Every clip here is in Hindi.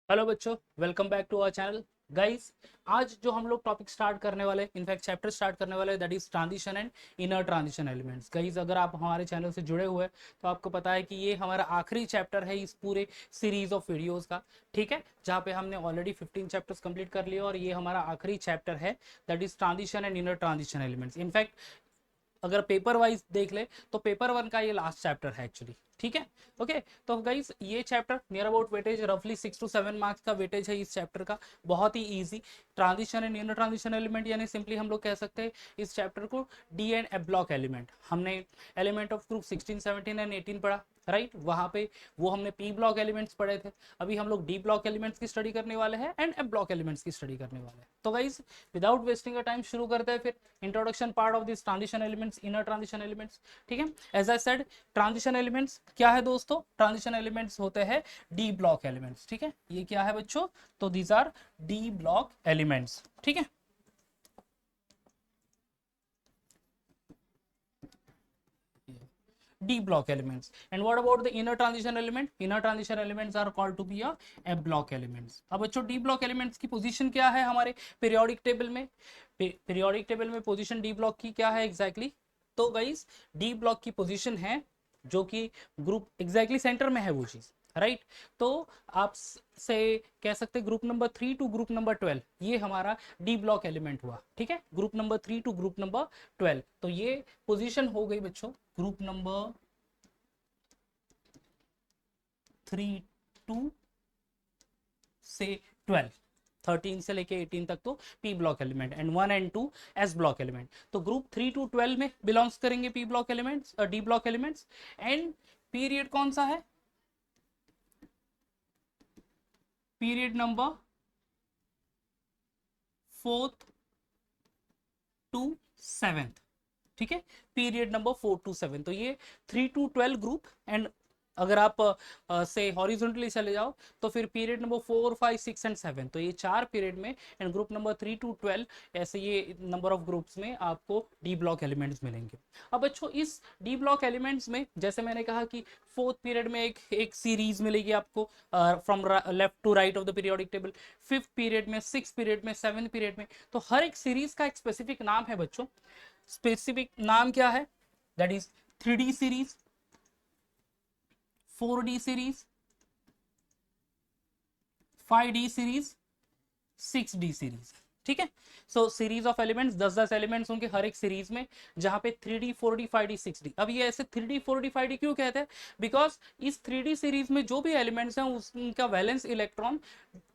हेलो बच्चों, welcome back to our channel. Guys, आज जो हम लोग टॉपिक स्टार्ट करने वाले हैं, इनफैक्ट चैप्टर स्टार्ट करने वाले हैं, that is transition and inner transition elements. Guys, अगर आप हमारे चैनल से जुड़े हुए हैं तो आपको पता है कि ये हमारा आखिरी चैप्टर है इस पूरे सीरीज ऑफ वीडियोस का। ठीक है, जहाँ पे हमने ऑलरेडी 15 चैप्टर्स कंप्लीट कर लिए और ये हमारा आखिरी चैप्टर है, that is transition and inner transition elements. In fact अगर पेपर वाइज देख ले तो पेपर वन का ये लास्ट चैप्टर है एक्चुअली। ठीक है, ओके। तो गाइस, ये चैप्टर नियर अबाउट वेटेज रफली 6 to 7 मार्क्स का वेटेज है इस चैप्टर का। बहुत ही easy. Transition and inner transition element यानी सिंपली हम लोग कह सकते हैं इस चैप्टर को D and F block element. हमने एलिमेंट ऑफ ग्रुप 16, 17 एंड 18 पढ़ा, राइट। वहां पे वो हमने पी ब्लॉक एलिमेंट्स पढ़े थे। अभी हम लोग डी ब्लॉक एलिमेंट्स की स्टडी करने वाले हैं एंड एफ ब्लॉक एलिमेंट्स की स्टडी करने वाले हैं। तो guys, without wasting a time शुरू करते हैं फिर introduction part of this transition elements, inner transition elements. ठीक है, as I said, transition elements क्या है दोस्तों? ट्रांजिशन एलिमेंट्स होते हैं डी ब्लॉक एलिमेंट्स। ठीक है, ये क्या है बच्चों? तो these R D block elements. ठीक है, D block elements. And what about the inner transition element? Inner transition elements are called to be a F block elements. अब बच्चों, D block elements की पोजीशन क्या है हमारे पीरियोडिक टेबल में? पीरियोडिक टेबल में पोजीशन D block की क्या है एग्जैक्टली? तो गाइस, D block की पोजीशन है जो कि ग्रुप एग्जैक्टली सेंटर में है वो चीज, राइट। तो आप से कह सकते group number 3 to group number 12 ये हमारा डी ब्लॉक एलिमेंट हुआ। ठीक है, group number 3 to group number 12, तो ये पोजीशन हो गई बच्चों ग्रुप नंबर 3 टू से 12, 13 से लेके 18 तक तो p block element, and 1 and 2 s block element. तो ग्रुप 3 टू 12 में बिलोंग्स करेंगे p block elements, d block elements. And period कौन सा है? Period number 4th to 7th। ठीक है, पीरियड नंबर 4 टू 7। तो ये 3 टू 12 ग्रुप। एंड अगर आप से हॉरिजॉन्टली चले जाओ तो फिर पीरियड नंबर 4, 5, 6 एंड 7, तो ये 4 पीरियड में। एंड ग्रुप नंबर 3 टू 12, ऐसे ये नंबर ऑफ ग्रुप्स में आपको डी ब्लॉक एलिमेंट्स मिलेंगे। अब बच्चों, इस डी ब्लॉक एलिमेंट्स में जैसे मैंने कहा कि फोर्थ पीरियड में एक सीरीज मिलेगी आपको from left to right of the periodic table, fifth period में, सिक्स पीरियड में, सेवेंथ पीरियड में। तो हर एक सीरीज का एक स्पेसिफिक नाम है बच्चों। स्पेसिफिक नाम क्या है? That is 3D series, 4D series, 5D series, 6D series. ठीक है, सो सीरीज ऑफ एलिमेंट्स 10-10 एलिमेंट्स होंगे हर एक सीरीज में, जहां पे 3D, 4D, 5D, 6D। अब ये ऐसे 3D, 4D, 5D क्यों कहते हैं? बिकॉज इस 3D सीरीज में जो भी एलिमेंट्स हैं उनका वैलेंस इलेक्ट्रॉन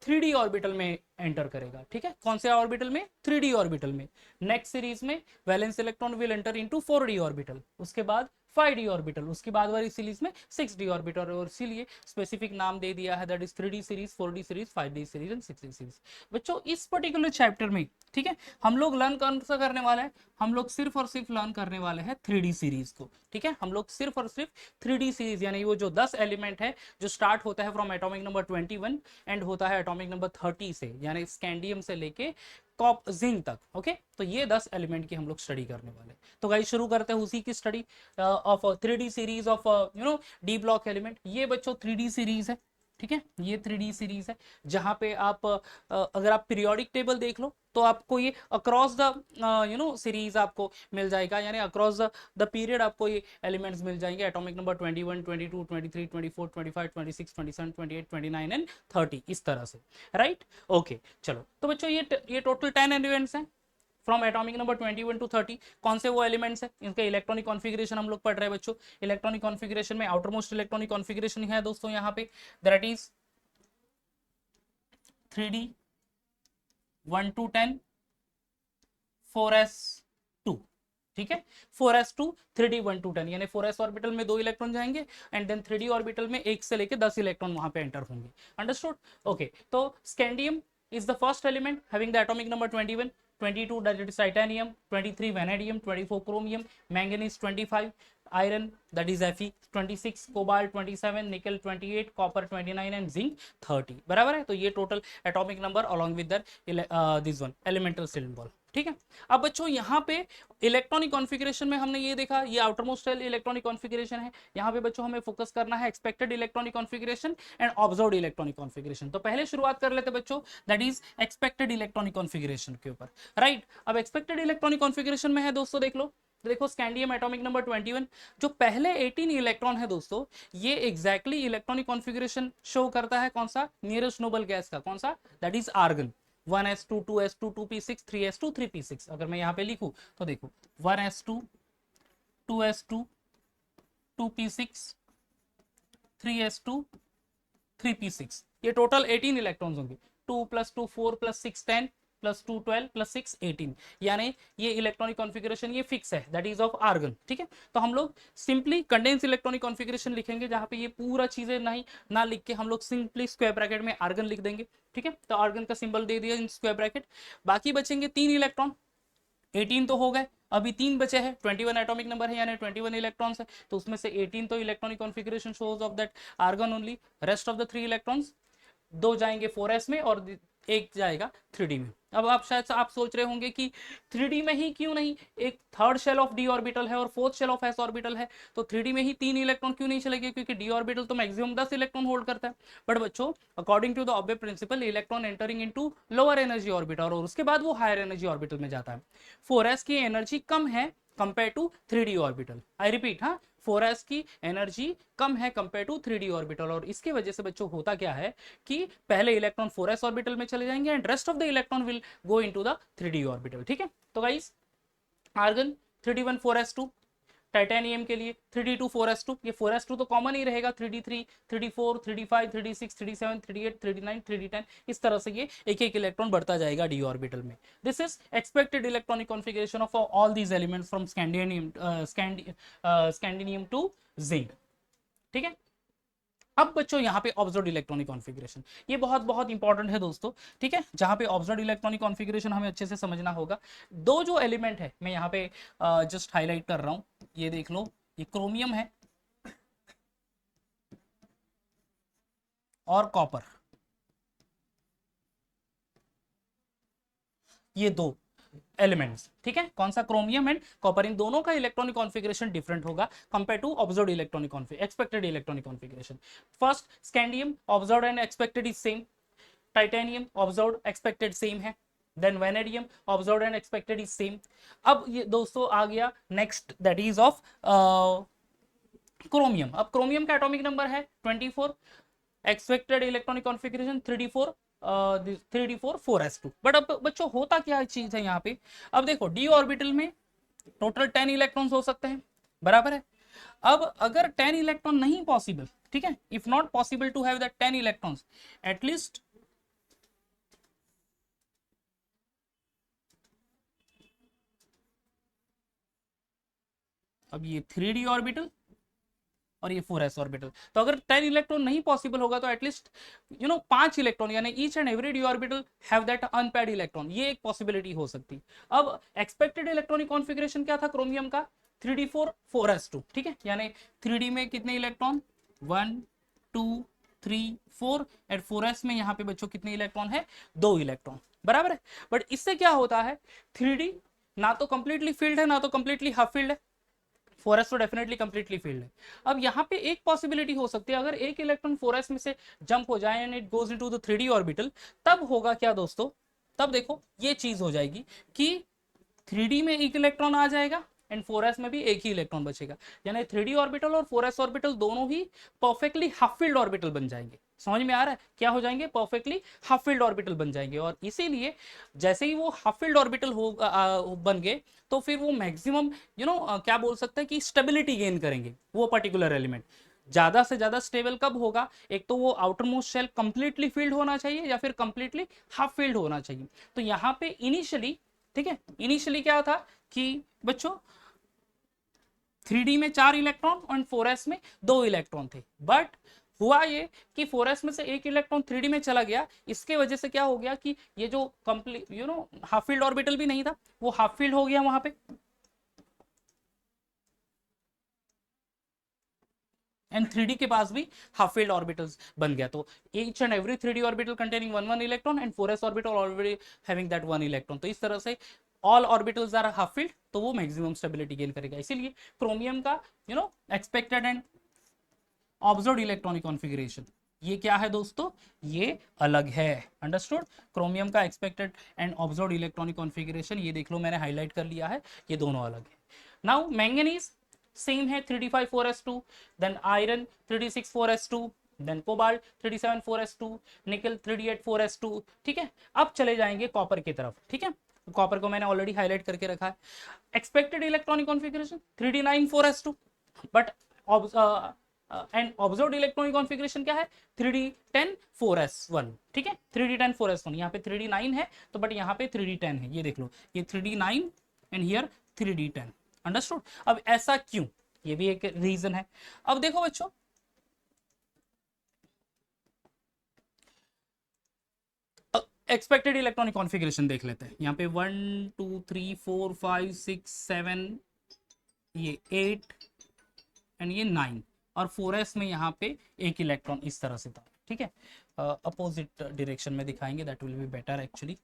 3D ऑर्बिटल में एंटर करेगा। ठीक है, कौन से ऑर्बिटल में? 3D ऑर्बिटल में। नेक्स्ट सीरीज में valence electron will enter into 4D orbital, उसके बाद 5D ऑर्बिटल, उसके बाद वाली सीरीज में 6D ऑर्बिटल, और इसीलिए स्पेसिफिक नाम दे दिया है, that is 3D series, 4D series, 5D series and 6D series. बच्चों, इस पर्टिकुलर चैप्टर में, ठीक है, हम लोग लर्न कौन सा करने वाले हैं? हम लोग सिर्फ और सिर्फ लर्न करने वाले हैं 3D सीरीज को। ठीक है, हम लोग सिर्फ और सिर्फ 3D सीरीज यानी वो जो 10 एलिमेंट है जो स्टार्ट होता है फ्रॉम एटॉमिक नंबर 21 एंड होता है एटॉमिक नंबर 30 से, यानी स्कैंडियम से लेके कॉप जिंक तक। ओके, तो ये 10 एलिमेंट की हम लोग स्टडी करने वाले। तो गाइस, शुरू करते हैं उसी की study of 3D series of D block element. ये बच्चों 3D सीरीज है। ठीक है, ये 3D सीरीज है जहां पे आप अगर आप पीरियोडिक टेबल देख लो तो आपको ये अक्रॉस द सीरीज आपको मिल जाएगा, यानी अक्रॉस द पीरियड आपको ये एलिमेंट्स मिल जाएंगे। एटॉमिक नंबर 21, 22, 23, 24, 25, 26, 27, 28, 29 एंड 30, इस तरह से, राइट। ओके, चलो। तो बच्चों, ये टोटल 10 एलिमेंट्स हैं फ्रॉम एटॉमिक नंबर 21 टू 30। कौन से वो एलिमेंट्स है? इनका इलेक्ट्रॉनिक कॉन्फ़िगरेशन हम लोग पढ़ रहे हैं बच्चों। इलेक्ट्रॉनिक कॉन्फ़िगरेशन में आउटर मोस्ट इलेक्ट्रॉनिक कॉन्फ़िगरेशन है दोस्तों यहाँ पे, that is 3D 1 to 10, 4s2। ठीक है, 4s2, 3D 1 to 10, यानी 4s ऑर्बिटल में 2 इलेक्ट्रॉन जाएंगे एंड देन 3D ऑर्बिटल में 1 से लेके 10 इलेक्ट्रॉन वहां पे एंटर होंगे। अंडरस्टूड? ओके, तो scandium is the first element having the atomic number 21, 22 that is titanium, 23 vanadium, 24 chromium, manganese 25, iron that is Fe 26, cobalt 27, nickel 28, copper 29 and zinc 30। बराबर है? तो ये total atomic number along with that this one elemental symbol। ठीक है। अब बच्चों यहाँ पे इलेक्ट्रॉनिक कॉन्फ़िगरेशन में हमने ये देखा, ये outermost shell electronic configuration है। यहाँ पे बच्चों हमें फोकस करना है expected electronic configuration and observed electronic configuration. तो पहले शुरुआत कर लेते बच्चों, that is expected electronic configuration के ऊपर, राइट। अब एक्सपेक्टेड इलेक्ट्रॉनिक कॉन्फ़िगरेशन में है दोस्तों, देख लो, देखो स्कैंडियम एटॉमिक नंबर 21, जो पहले 18 इलेक्ट्रॉन है दोस्तों, ये एग्जैक्टली इलेक्ट्रॉनिक कॉन्फ़िगरेशन शो करता है कौन सा, नियरेस्ट नोबल गैस का, कौन सा, that is argon. 1s2 2s2 2p6 3s2 3p6। अगर मैं यहाँ पे लिखूं तो देखो 1s2 2s2 2p6 3s2 3p6, ये टोटल 18 इलेक्ट्रॉन्स होंगे। 2 + 2 4 + 6 10 + 2 12 + 6 18, यानी ये इलेक्ट्रॉनिक कॉन्फ़िगरेशन ये फिक्स है, दैट इज ऑफ आर्गन। ठीक है, तो हम लोग सिंपली कंडेंस इलेक्ट्रॉनिक कॉन्फ़िगरेशन लिखेंगे, जहां पे ये पूरा चीजें नहीं ना लिख के हम लोग सिंपली स्क्वायर ब्रैकेट में आर्गन लिख देंगे। ठीक है, तो आर्गन का सिंबल दे दिया इन स्क्वायर ब्रैकेट। बाकी बचेंगे 3 इलेक्ट्रॉन, 18 तो हो गए, अभी 3 बचे हैं। 21 एटॉमिक नंबर है, यानी 21 इलेक्ट्रॉन्स है, तो उसमें से 18 तो electronic configuration shows of that argon only. Rest of the 3 electrons, 2 जाएंगे 4s में और 1 जाएगा 3d में। अब आप शायद आप सोच रहे होंगे कि 3d में ही क्यों नहीं, एक third shell of d orbital है और fourth shell of s orbital है, तो 3d में ही 3 इलेक्ट्रॉन क्यों नहीं चले गए, क्योंकि d ऑर्बिटल तो मैक्सिमम 10 इलेक्ट्रॉन होल्ड करता है। बट बच्चों, according to the Aufbau principle, electron entering into lower energy orbital और उसके बाद वो हायर एनर्जी ऑर्बिटल में जाता है। 4s की एनर्जी कम है compare to 3d orbital. I repeat, हाँ, 4s की एनर्जी कम है कंपेयर टू 3d ऑर्बिटल, और इसके वजह से बच्चों होता क्या है कि पहले इलेक्ट्रॉन 4s ऑर्बिटल में चले जाएंगे and rest of the electron will go into the 3d orbital. ठीक है, तो guys, argon 3d1 4s2, titanium के लिए 3d2 4s2, ये 4s2 तो कॉमन ही रहेगा, 3d3 3d4 3d5 3d6 3d7 3d8 3d9 3d10, इस तरह से ये एक एक इलेक्ट्रॉन बढ़ता जाएगा d ऑर्बिटल में। This is expected electronic configuration of all these elements from scandium to zinc. ठीक है, अब बच्चों यहाँ पे ऑब्जर्व्ड इलेक्ट्रॉनिक कॉन्फ़िगरेशन, ये बहुत बहुत इंपॉर्टेंट है दोस्तों। ठीक है, जहाँ पे ऑब्जर्व्ड इलेक्ट्रॉनिक कॉन्फ़िगरेशन हमें अच्छे से समझना होगा। दो जो एलिमेंट है मैं यहाँ पे जस्ट हाईलाइट कर रहा हूँ, ये देख लो, ये क्रोमियम है और कॉपर, ये दो एलिमेंट्स। ठीक है, कौन सा, क्रोमियम एंड कॉपर, इन दोनों का इलेक्ट्रॉनिक कॉन्फ़िगरेशन डिफरेंट होगा compare to observed electronic configuration, expected electronic configuration. First, scandium observed and expected is same, titanium observed expected same है, then vanadium observed and expected is same. अब ये दोस्तों आ गया next, that is of chromium. अब क्रोमियम का एटॉमिक नंबर है 24, expected electronic configuration 3d4 3d4 4s2। But अब बच्चों होता क्या चीज है यहाँ पे, अब देखो d ऑर्बिटल में टोटल 10 इलेक्ट्रॉन्स हो सकते हैं, बराबर है। अब अगर 10 इलेक्ट्रॉन नहीं पॉसिबल, ठीक है, if not possible to have that 10 electrons, at least अब ये 3d ऑर्बिटल और ये 4s ऑर्बिटल, तो अगर 10 इलेक्ट्रॉन नहीं पॉसिबल होगा तो एटलीस्ट 5 इलेक्ट्रॉन, यानी each and every D orbital have that unpaired electron, ये एक पॉसिबिलिटी हो सकती। अब एक्सपेक्टेड इलेक्ट्रॉनिक कॉन्फ़िगरेशन क्या था क्रोमियम का, 3d4 4s2। ठीक है, यानी 3d में कितने इलेक्ट्रॉन, 1 2 3 4, एंड 4s में यहाँ पे बच्चों कितने इलेक्ट्रॉन है, 2 इलेक्ट्रॉन, बराबर है। बट इससे क्या होता है, 3d ना तो कंप्लीटली फील्ड है ना तो कंप्लीटली हाफ फील्ड है, 4s तो डेफिनेटली कंप्लीटली फील्ड है। अब यहाँ पे एक पॉसिबिलिटी हो सकती है, अगर एक इलेक्ट्रॉन 4s में से जंप हो जाए and it goes into the 3d orbital, तब होगा क्या दोस्तों, तब देखो ये चीज हो जाएगी कि 3d में एक इलेक्ट्रॉन आ जाएगा एंड 4s में भी एक ही इलेक्ट्रॉन बचेगा, यानी 3d ऑर्बिटल और 4s ऑर्बिटल दोनों ही परफेक्टली हाफ फील्ड ऑर्बिटल बन जाएंगे। समझ में आ रहा है, क्या हो जाएंगे, परफेक्टली हाफ फील्ड ऑर्बिटल बन जाएंगे। और इसीलिए जैसे ही वो हाफ फील्ड ऑर्बिटल हो बन गए, तो फिर वो मैक्सिमम क्या बोल सकते हैं कि स्टेबिलिटी गेन करेंगे वो पर्टिकुलर एलिमेंट। ज्यादा से ज्यादा स्टेबल कब होगा, एक तो वो outermost shell completely filled होना चाहिए या फिर कंप्लीटली हाफ फील्ड होना चाहिए। तो यहाँ पे इनिशियली, ठीक है, इनिशियली क्या था कि बच्चों 3d में 4 इलेक्ट्रॉन और 4s में 2 इलेक्ट्रॉन थे, बट हुआ ये कि 4s में से एक इलेक्ट्रॉन 3d में चला गया, इसके वजह से क्या हो गया कि ये जो कंप्लीट हाफ फील्ड ऑर्बिटल भी नहीं था, वो हाफ फील्ड हो गया वहां पे, एंड 3d के पास भी हाफ फील्ड ऑर्बिटल्स बन गया। तो each and every 3d orbital containing 1 1 electron and 4s orbital already having that 1 electron. तो इस तरह से all orbitals are half filled तो वो मैक्सिमम स्टेबिलिटी गेन करेगा। इसीलिए क्रोमियम का expected and observed electronic configuration ये क्या है दोस्तों, ये अलग है। अंडरस्टूड? क्रोमियम का expected and observed electronic configuration ये देख लो मैंने हाईलाइट कर लिया है, ये दोनों अलग है। नाउ मैंगनीज सेम है 3d5 4s2, then iron 3d6 4s2, then cobalt 3d7 4s2, निकल 3d8 4s2। ठीक है, अब चले जाएंगे कॉपर की तरफ। ठीक है, कॉपर को मैंने ऑलरेडी हाईलाइट करके रखा है। Expected electronic configuration 3d9 4s2, but and observed electronic configuration क्या है 3d10 4s1। ठीक है, 3d10 4s1, यहाँ पे 3d9 है तो बट यहाँ पे 3d10 है, ये देख लो, ये 3d9 and here 3d10। Understood? अब ऐसा क्यों, ये भी एक रीजन है। अब देखो बच्चों, एक्सपेक्टेड इलेक्ट्रॉनिक कॉन्फ़िगरेशन देख लेते हैं। यहाँ पे 1 2 3 4 5 6 7, ये 8 एंड ये 9, और 4s में यहाँ पे एक इलेक्ट्रॉन इस तरह से था। ठीक है, अपोजिट डायरेक्शन में दिखाएंगे, that will be better actually,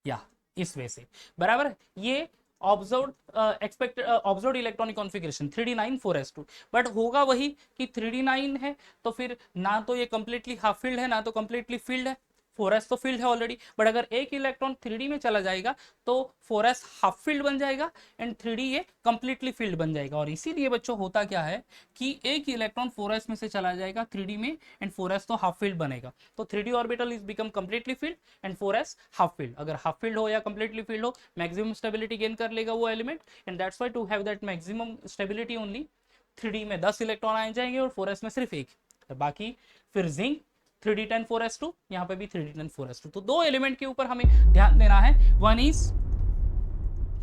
या इस वे से बराबर है। ये observed expected observed electronic configuration 3d9 4s2, but होगा वही कि 3d9 है तो फिर ना तो ये कंप्लीटली हाफ फील्ड है ना तो कंप्लीटली फील्ड है, 4s तो फील्ड है ऑलरेडी, बट अगर एक इलेक्ट्रॉन 3d में चला जाएगा तो 4s हाफ फील्ड बन जाएगा एंड 3d ये कंप्लीटली फील्ड बन जाएगा। और इसीलिए बच्चों होता क्या है कि एक इलेक्ट्रॉन 4s में से चला जाएगा 3d में एंड 4s तो हाफ फील्ड बनेगा, तो 3d orbital is become completely filled and 4s half filled. अगर हाफ फील्ड हो या कंप्लीटली फील्ड हो, मैक्सिमम स्टेबिलिटी गेन कर लेगा वो element, and that's why to have that maximum stability only 3d में 10 इलेक्ट्रॉन आ जाएंगे और 4s में सिर्फ एक, बाकी फिर जिंक 3d10 4s2, यहाँ पे भी 3d10 4s2। तो दो एलिमेंट के ऊपर हमें ध्यान देना है, one is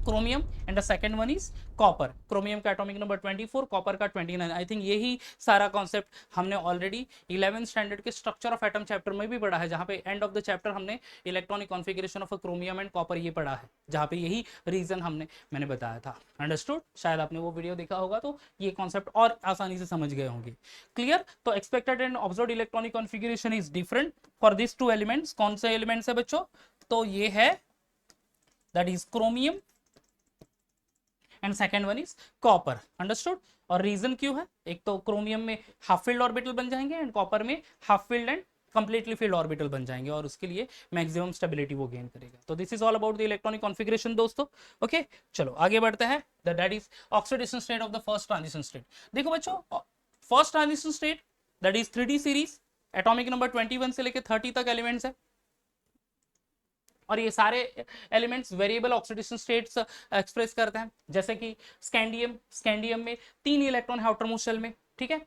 chromium and the second one is copper. Chromium का एटॉमिक नंबर 24, कॉपर का 29। आई थिंक यही सारा कॉन्सेप्ट हमने ऑलरेडी 11th स्टैंडर्ड के स्ट्रक्चर ऑफ एटम चैप्टर में भी पढ़ा है, जहाँ पे एंड ऑफ द चैप्टर हमने electronic configuration of chromium and copper ये पढ़ा है, जहाँ पे यही रीजन मैंने बताया था। अंडरस्टूड? शायद आपने वो वीडियो देखा होगा तो ये कॉन्सेप्ट और आसानी से समझ गए होंगे। क्लियर? तो expected and observed electronic configuration is different for this two elements. कौन से एलिमेंट्स है बच्चों? तो ये है that is chromium and second one is copper. Understood? और रीजन क्यों है, एक तो क्रोमियम में हाफ फील्ड ऑर्बिटल बन जाएंगे एंड कॉपर में half field and completely filled orbital बन जाएंगे, और उसके लिए मैक्सिमम स्टेबिलिटी वो गेन करेगा। तो this is all about the electronic configuration दोस्तों। ओके, चलो आगे बढ़ते हैं। That is oxidation state of the first transition state. देखो बच्चों, first transition state that is 3d series, atomic number 21 से लेकर 30 तक एलिमेंट्स है, और ये सारे elements variable oxidation states express करते हैं। जैसे कि स्कैंडियम में 3 इलेक्ट्रॉन है आउटर मोस्ट शेल में। ठीक है,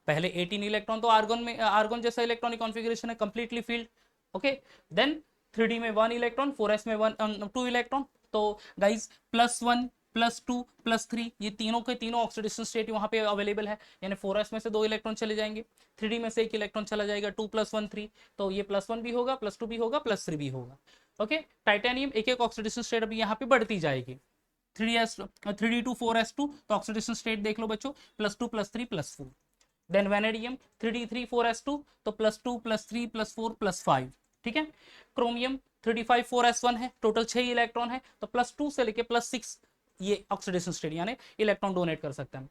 पहले 18 इलेक्ट्रॉन, तो आर्गन में आर्गन जैसा इलेक्ट्रॉनिक कॉन्फ़िगरेशन है, completely filled. Okay, then 3d में 1 इलेक्ट्रॉन, 4s में 2 इलेक्ट्रॉन। तो गाइज +1 +2 +3 ये तीनों के तीनों ऑक्सीडेशन स्टेट वहां पे अवेलेबल है, यानी 4s में से 2 इलेक्ट्रॉन चले जाएंगे, 3d में से 1 इलेक्ट्रॉन चला जाएगा, 2 + 1 3, तो ये +1 भी होगा, +2 भी होगा, +3 भी होगा। ओके, टाइटेनियम एक एक ऑक्सीडेशन स्टेट अभी यहाँ पे बढ़ती जाएगी, 3d to 4s2, तो ऑक्सीडेशन स्टेट देख लो बच्चों, +2 +3 +4। देन वेनेडियम 3d3 4s2, तो +2 +3 +4 +5। ठीक है, क्रोमियम 3d5 4s1 है, टोटल 6 इलेक्ट्रॉन है, तो +2 से लेके +6 ये ऑक्सीडेशन स्टेट यानी इलेक्ट्रॉन डोनेट कर सकते हैं।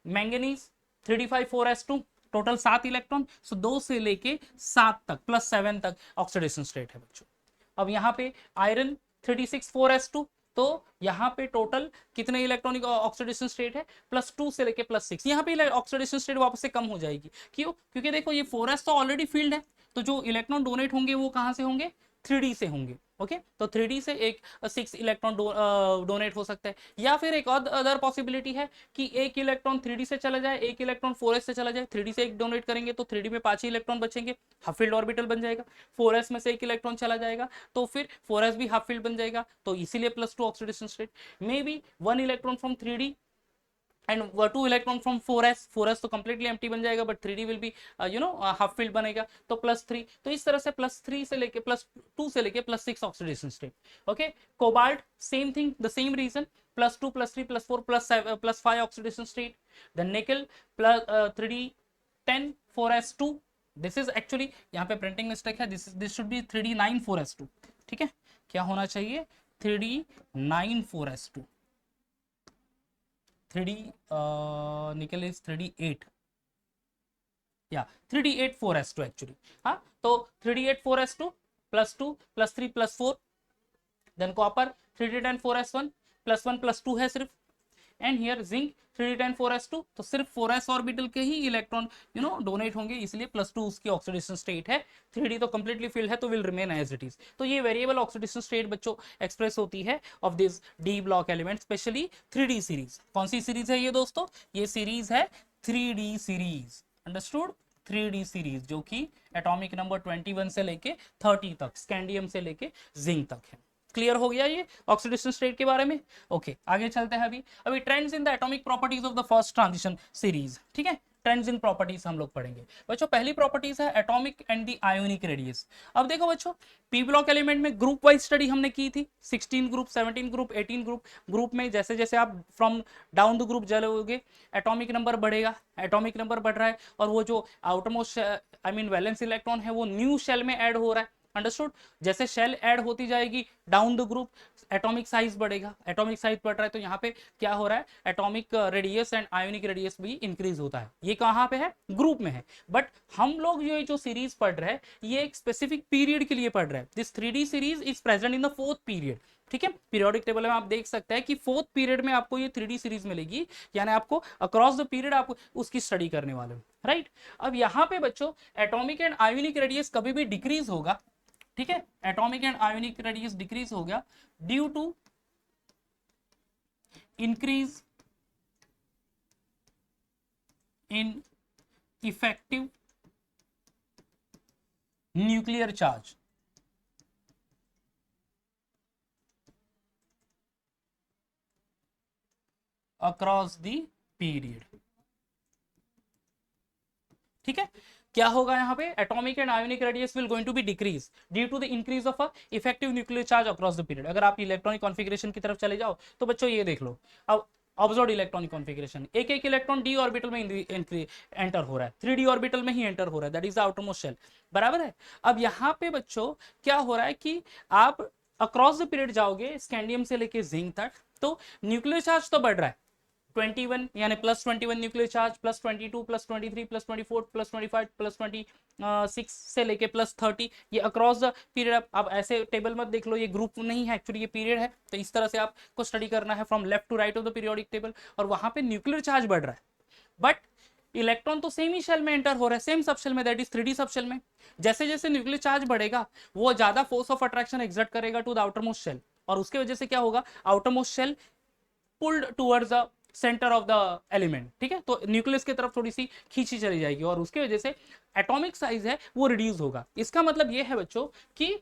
Manganese 3d5 4s2, total 7 electron, सो 2 से लेके 7 तक +7 तक ऑक्सीडेशन स्टेट है बच्चों। अब यहाँ पे आयरन 3d6 4s2, तो यहाँ पे टोटल कितने इलेक्ट्रॉनिक ऑक्सीडेशन स्टेट है, +2 से लेके +6। यहाँ पे ऑक्सीडेशन स्टेट वापस से कम हो जाएगी, क्यों? क्योंकि देखो ये 4s तो ऑलरेडी फील्ड है, तो जो इलेक्ट्रॉन डोनेट होंगे वो कहाँ से होंगे, 3d से होंगे। ओके, तो 3d से एक 6 इलेक्ट्रॉन डोनेट हो सकता है, या फिर एक अदर पॉसिबिलिटी है कि एक इलेक्ट्रॉन 3d से चला जाए, एक इलेक्ट्रॉन 4s से चला जाए। 3d से एक डोनेट करेंगे तो 3d में 5 ही इलेक्ट्रॉन बचेंगे, हाफ फील्ड ऑर्बिटल बन जाएगा। 4s में से एक इलेक्ट्रॉन चला जाएगा तो फिर 4s भी हाफ फील्ड बन जाएगा, तो इसीलिए +2 oxidation state. May be 1 electron from 3d and 2 electron from 4s तो कंप्लीटली एम्प्टी बन जाएगा, but 3d will be half field बनेगा, तो +3। तो इस तरह से +3 से लेके +2 से लेके +6 oxidation state. Okay, cobalt same thing, the same reason, +2 +3 +4 +5 oxidation state. Then nickel 3d10 4s2, this is actually यहाँ पे प्रिंटिंग मिस्टेक है, this should be 3d9 4s2। ठीक है, क्या होना चाहिए 3d94s2, 3d निकल इज 3d8 या 3d84s2 एक्चुअली। हाँ, तो 3d84s2 +2 +3 +4, than copper 3d10 4s1 +1 +2 है सिर्फ, and here zinc 3d10 4s2, तो सिर्फ 4s ऑर्बिटल के ही इलेक्ट्रॉन डोनेट होंगे, इसलिए +2 उसकी ऑक्सीडेशन स्टेट है। 3d तो कंप्लीटली फिल्ड है तो will remain as it is. तो ये वेरिएबल ऑक्सीडेशन स्टेट बच्चों एक्सप्रेस होती है of this d block element, specially 3d series. कौन सी सीरीज है ये दोस्तों? ये सीरीज है 3d series, understood? 3d series जो कि एटॉमिक नंबर 21 से लेके 30 तक, स्कैंडियम से लेके जिंक तक है। क्लियर हो गया ये ऑक्सीडेशन स्टेट के बारे में? ओके, आगे चलते हैं। अभी trends in the atomic properties of the first transition series, ठीक है? ट्रेंड्स इन प्रॉपर्टीज हम लोग पढ़ेंगे बच्चों। पहली प्रॉपर्टीज है atomic and the ionic radius. अब देखो बच्चों, पी ब्लॉक एलिमेंट में ग्रुप वाइज स्टडी हमने की थी, 16 ग्रुप, 17 ग्रुप, 18 ग्रुप। ग्रुप में जैसे जैसे आप फ्रॉम डाउन द ग्रुप चलोगे एटॉमिक नंबर बढ़ेगा, एटॉमिक नंबर बढ़ रहा है, और वो जो outermost I mean valence electron है वो न्यू शेल में ऐड हो रहा है, अंडरस्टूड? जैसे शेल ऐड होती जाएगी down the group, atomic size बढ़ेगा, एटॉमिक साइज बढ़ रहा है तो यहाँ पे क्या हो रहा है, atomic radius and ionic radius भी इंक्रीज होता है। ये कहाँ पे है? ग्रुप में है। बट हम लोग ये जो सीरीज पढ़ रहे हैं ये एक स्पेसिफिक पीरियड के लिए पढ़ रहे हैं। This 3D series is present in the 4th period, ठीक है? पीरियोडिक टेबल में आप देख सकते हैं कि 4th पीरियड में आपको ये 3D सीरीज मिलेगी, यानी आपको अक्रॉस द पीरियड आप उसकी स्टडी करने वाले हो, राइट? अब यहाँ पे बच्चों एटॉमिक एंड आयोनिक रेडियस कभी भी डिक्रीज होगा, ठीक है? Atomic and ionic radius decrease हो गया due to increase in effective nuclear charge, across the period, ठीक है? क्या होगा यहाँ पे? Atomic and ionic radius will going to be decrease due to the increase of a effective nuclear charge across the period. अगर आप इलेक्ट्रॉनिक कॉन्फ़िगरेशन की तरफ चले जाओ तो बच्चों ये देख लो, अब ऑब्जर्व्ड इलेक्ट्रॉनिक कॉन्फ़िगरेशन, एक एक इलेक्ट्रॉन डी ऑर्बिटल में एंटर हो रहा है, 3d ऑर्बिटल में ही एंटर हो रहा है, that is the outermost shell, बराबर है? अब यहाँ पे बच्चों क्या हो रहा है कि आप अक्रॉस द पीरियड जाओगे स्कैंडियम से लेके जिंक तक, तो न्यूक्लियर चार्ज तो बढ़ रहा है, 21 यानी +21 न्यूक्लियर चार्ज, +22 +23 +24 +25 +26 से लेके +30, ये अक्रॉस द पीरियड। आप ऐसे टेबल मत देख लो, ये ग्रुप नहीं है एक्चुअली, ये पीरियड है, तो इस तरह से आपको स्टडी करना है from left to right of the periodic table. और वहां पे न्यूक्लियर चार्ज बढ़ रहा है, बट इलेक्ट्रॉन तो सेम ही शेल में एंटर हो रहा है, सेम सबशेल में, दैट इज 3D सबशेल में। जैसे जैसे न्यूक्लियर चार्ज बढ़ेगा वो ज्यादा फोर्स ऑफ अट्रैक्शन एक्सर्ट करेगा टू द आउटरमोस्ट शेल, और उसके वजह से क्या होगा, outermost shell pulled towards the centre of the element, ठीक है? तो न्यूक्लियस की तरफ थोड़ी सी खींची चली जाएगी और उसकी वजह से एटॉमिक साइज है वो रिड्यूस होगा। इसका मतलब ये है बच्चों कि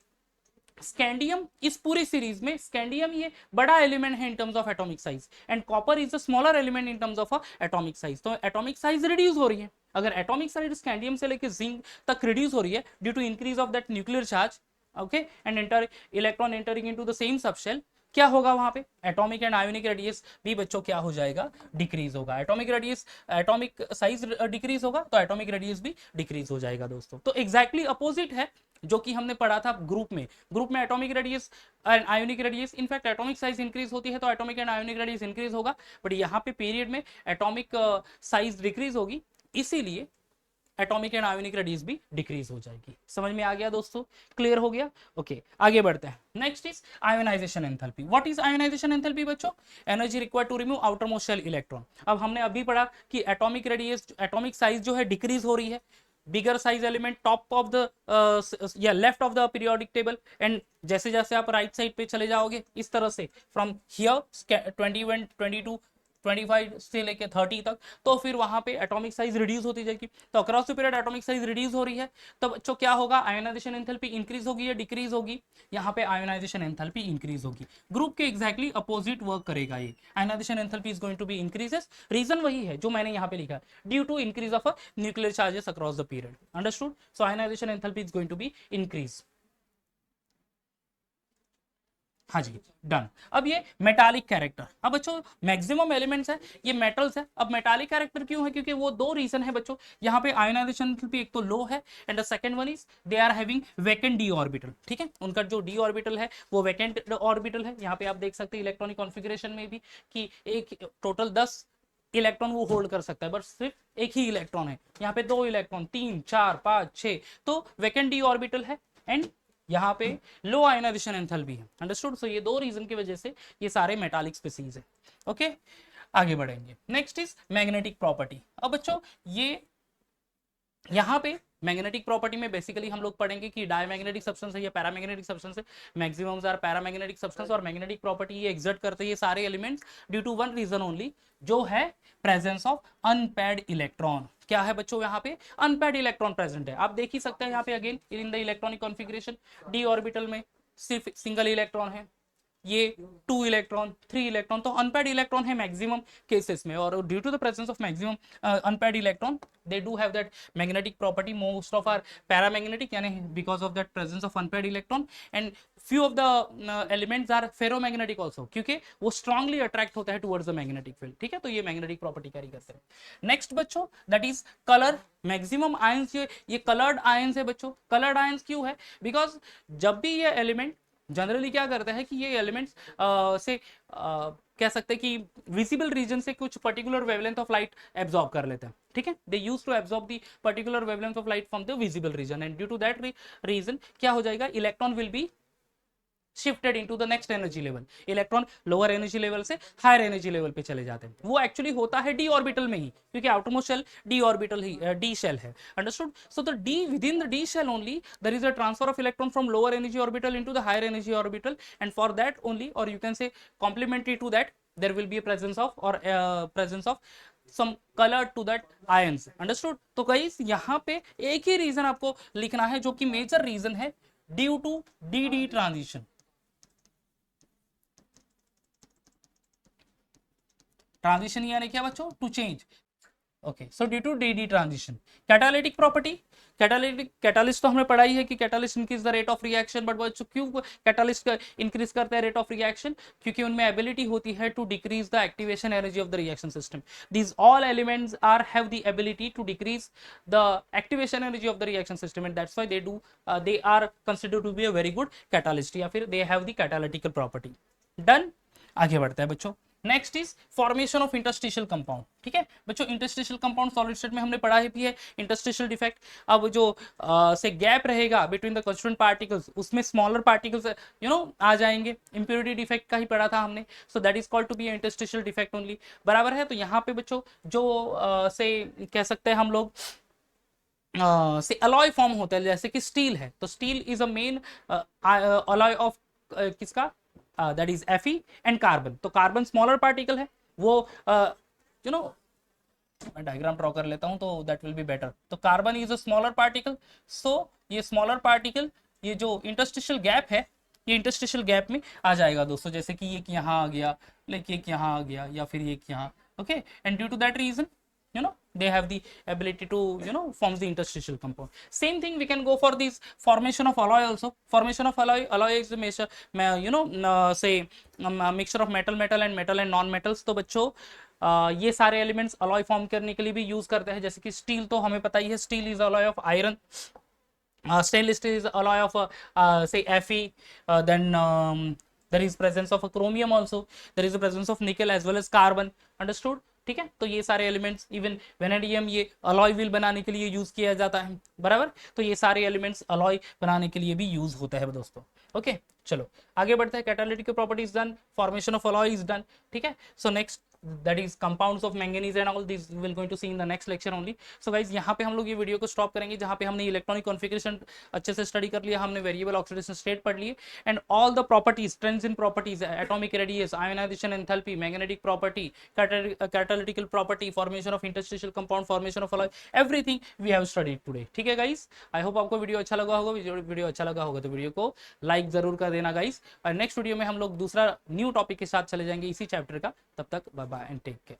स्कैंडियम इस पूरी सीरीज में, स्कैंडियम ये बड़ा एलिमेंट है in terms of atomic size, and copper is a smaller element in terms of atomic size. तो एटॉमिक साइज रिड्यूस हो रही है। अगर एटॉमिक साइज स्कैंडियम से लेकर जिंक तक रिड्यूस हो रही है due to increase of that nuclear charge, okay, and enter electron entering into the same subshell, क्या होगा वहां पे? एटॉमिक एंड आयोनिक रेडियस भी बच्चों क्या हो जाएगा? डिक्रीज होगा। Atomic radius, atomic size decrease होगा तो एटॉमिक रेडियस भी डिक्रीज हो जाएगा दोस्तों। तो एग्जैक्टली अपोजिट है जो कि हमने पढ़ा था ग्रुप में। ग्रुप में atomic radius and ionic radius, in fact atomic size increase होती है तो atomic and ionic radius increase होगा, बट यहाँ पे पीरियड में एटॉमिक साइज डिक्रीज होगी, इसीलिए एटॉमिक एंड आयोनिक रेडियस भी डिक्रीज हो जाएगी। समझ में आ गया दोस्तों? क्लियर हो गया? ओके, आगे बढ़ते हैं। Next is ionization enthalpy. What is ionization enthalpy बच्चों? Energy required to remove outermost shell electron. अब हमने अभी पढ़ा कि एटॉमिक रेडियस, एटॉमिक साइज जो है डिक्रीज हो रही है, bigger size element top of the या left of the periodic table, and जैसे जैसे आप राइट साइड पे चले जाओगे इस तरह से फ्रॉम हियर 21 22 25 से लेके 30 तक, तो फिर वहां पे एटॉमिक साइज रिड्यूस होती जाएगी। तो across the period atomic size reduce हो रही है, तो बच्चों क्या होगा? आयोनाइजेशन एंथैल्पी इंक्रीज होगी या डिक्रीज होगी? यहाँ पे आयोनाइजेशन एंथैल्पी इंक्रीज होगी। ग्रुप के एग्जैक्टली अपोजिट वर्क करेगा ये। Ionisation enthalpy is going to be increases, reason वही है जो मैंने यहाँ पे लिखा, due to increase of nuclear charges across the period, understood? So ionisation enthalpy is going to be increase. हाँ जी, डन। अब ये मेटालिक कैरेक्टर, अब बच्चों मैक्सिमम एलिमेंट्स है ये मेटल्स है। अब मेटालिक कैरेक्टर क्यों है, क्योंकि वो दो रीजन है बच्चों, यहाँ पे आयोनाइजेशन एंथैल्पी एक तो लो है and the second one is they are having vacant d orbital. ठीक है, उनका जो डी ऑर्बिटल है वो वैकेंट ऑर्बिटल है। यहाँ पे आप देख सकते हैं इलेक्ट्रॉनिक कॉन्फ़िगरेशन में भी कि एक टोटल 10 इलेक्ट्रॉन वो होल्ड कर सकता है, बट सिर्फ एक ही इलेक्ट्रॉन है। यहाँ पे 2 इलेक्ट्रॉन, 3 4 5 6, तो वैकेंट डी ऑर्बिटल है एंड यहाँ पे लो आयोनाइजेशन एंथैल्पी है। अंडरस्टूड। सो ये दो रीजन की वजह से ये सारे मेटालिक स्पीसीज है। ओके, आगे बढ़ेंगे। Next is magnetic property. अब बच्चों ये यहाँ पे मैग्नेटिक प्रॉपर्टी में बेसिकली हम लोग पढ़ेंगे कि डायमैग्नेटिक सब्सटेंस है या पैरामैग्नेटिक सब्सटेंस है। मैक्सिमम्स आर पैरामैग्नेटिक सब्सटेंस और मैग्नेटिक प्रॉपर्टी ये एग्जर्ट करते हैं ये सारे elements due to one reason only, जो है प्रेजेंस ऑफ अनपेयर्ड इलेक्ट्रॉन। क्या है बच्चों, यहाँ पे अनपेयर्ड इलेक्ट्रॉन प्रेजेंट है। आप देख ही सकते हैं यहाँ पे again in the electronic configuration D orbital में सिर्फ सिंगल इलेक्ट्रॉन है, ये 2 इलेक्ट्रॉन 3 इलेक्ट्रॉन, तो अनपेयर्ड इलेक्ट्रॉन है मैक्सिमम केसेस में। और due to the presence of maximum unpaired electron they do have that magnetic property. Most of are paramagnetic, यानी because of that presence of unpaired electron. And few of the elements are ferromagnetic also, क्योंकि वो स्ट्रांगली अट्रैक्ट होता है टुवर्ड्स द मैग्नेटिक फील्ड। ठीक है, तो ये मैग्नेटिक प्रॉपर्टी कैरी करते हैं। नेक्स्ट बच्चों that is colour. Maximum ions ये कलर्ड आयंस है बच्चों। कलर्ड आयंस क्यों है, बिकॉज जब भी ये एलिमेंट जनरली क्या करता है कि ये एलिमेंट्स से कह सकते हैं कि विजिबल रीजन से कुछ particular wavelength of light absorb कर लेते हैं। ठीक है, they use to absorb the particular wavelength of light from the visible region and due to that region क्या हो जाएगा, electron will be shifted into the next energy level. Electron lower energy level से हायर एनर्जी लेवल पे चले जाते हैं। वो एक्चुअली होता है डी ऑर्बिटल में ही, क्योंकि आउटरमोस्ट शेल डी ऑर्बिटल ही डी शेल है। Understood. So the D within the D shell only there is a transfer of electron from lower energy orbital into the higher energy orbital and for that only, और you can say complementary to that, there will be a presence of और presence of some color to that ions। understood। तो गाइस यहाँ पे एक ही रीजन आपको लिखना है जो कि मेजर रीजन है, due to d d transition. Transition यानी क्या बच्चों, to change. Okay, so due to d d transition. Catalytic property, catalyst तो हमने पढ़ा ही है कि catalyst increase the rate of reaction, but बच्चों क्यों कैटालिस्ट इंक्रीज करता है रेट ऑफ रिएक्शन, क्योंकि उनमें एबिलिटी होती है to decrease the activation energy of the reaction system. These all elements are have the ability to decrease the activation energy of the reaction system and that's why they are considered to be a very good catalyst, या फिर they have the catalytical property. Done, आगे बढ़ते हैं बच्चों। Next is formation of interstitial compound. ठीक है बच्चों, इंटरस्टिशियल कंपाउंड सॉलिड स्टेट में हमने पढ़ा भी है इंटरस्टिशियल डिफेक्ट। अब जो से गैप रहेगा बिटवीन द कॉन्स्टिट्यूएंट पार्टिकल्स, उसमें स्मॉलर पार्टिकल्स आ जाएंगे। इंप्योरिटी डिफेक्ट का ही पढ़ा था हमने। So that is called to be interstitial defect only, बराबर है। तो यहाँ पे बच्चों जो से कह सकते हैं हम लोग से अलॉय फॉर्म होता है, जैसे कि स्टील है, तो steel is a main alloy of किसका, that is Fe and carbon. तो कार्बन स्मॉलर पार्टिकल है, वो मैं डायग्राम ड्रॉ कर लेता हूं तो दैट विल बी बेटर। तो carbon is a smaller particle. So ये स्मॉलर पार्टिकल, ये जो इंटरस्टिशियल गैप है, ये इंटरस्टिशियल गैप में आ जाएगा दोस्तों, जैसे कि एक यहाँ आ गया, लाइक एक यहाँ आ गया, या फिर एक यहाँ। Okay, and due to that reason they have the ability to form the interstitial compound. Same thing we can go for this formation of alloy also. Formation of alloy is a measure say mixture of metal and non metals। तो बच्चों ये सारे एलिमेंट्स अलॉय फॉर्म करने के लिए भी यूज करते हैं, जैसे कि स्टील तो हमें पता ही है, steel is alloy of iron, stainless steel is alloy of say Fe, then there is presence of a chromium also, there is the presence of nickel as well as carbon। understood। ठीक है, तो ये सारे एलिमेंट्स, इवन वेनेडियम ये अलॉय व्हील बनाने के लिए यूज किया जाता है, बराबर। तो ये सारे एलिमेंट्स अलॉय बनाने के लिए भी यूज होता है दोस्तों। ओके, चलो आगे बढ़ते हैं। Catalytic properties done, formation of alloy is done. ठीक है, so next that is compounds of manganese and all these we will going to see in the next lecture only। so guys यहाँ पे हम लोग ये वीडियो को स्टॉप करेंगे, जहाँ पे हमने इलेक्ट्रॉनिक कॉन्फ़िगरेशन अच्छे से स्टडी कर लिया, हमने वेरिएबल ऑक्सीडेशन स्टेट पढ़ लिए, and all the properties, trends in properties, atomic radius, ionization enthalpy, magnetic property, catalytical property, formation of interstitial compound, formation of alloy, everything we have studied today. ठीक है गाइस, आई होप आपको वीडियो अच्छा लगा होगा। वीडियो अच्छा लगा होगा तो वीडियो को लाइक जरूर कर देना गाइस, और नेक्स्ट वीडियो में हम लोग दूसरा न्यू टॉपिक के साथ चले जाएंगे इसी चैप्टर का। तब तक bye bye and take care.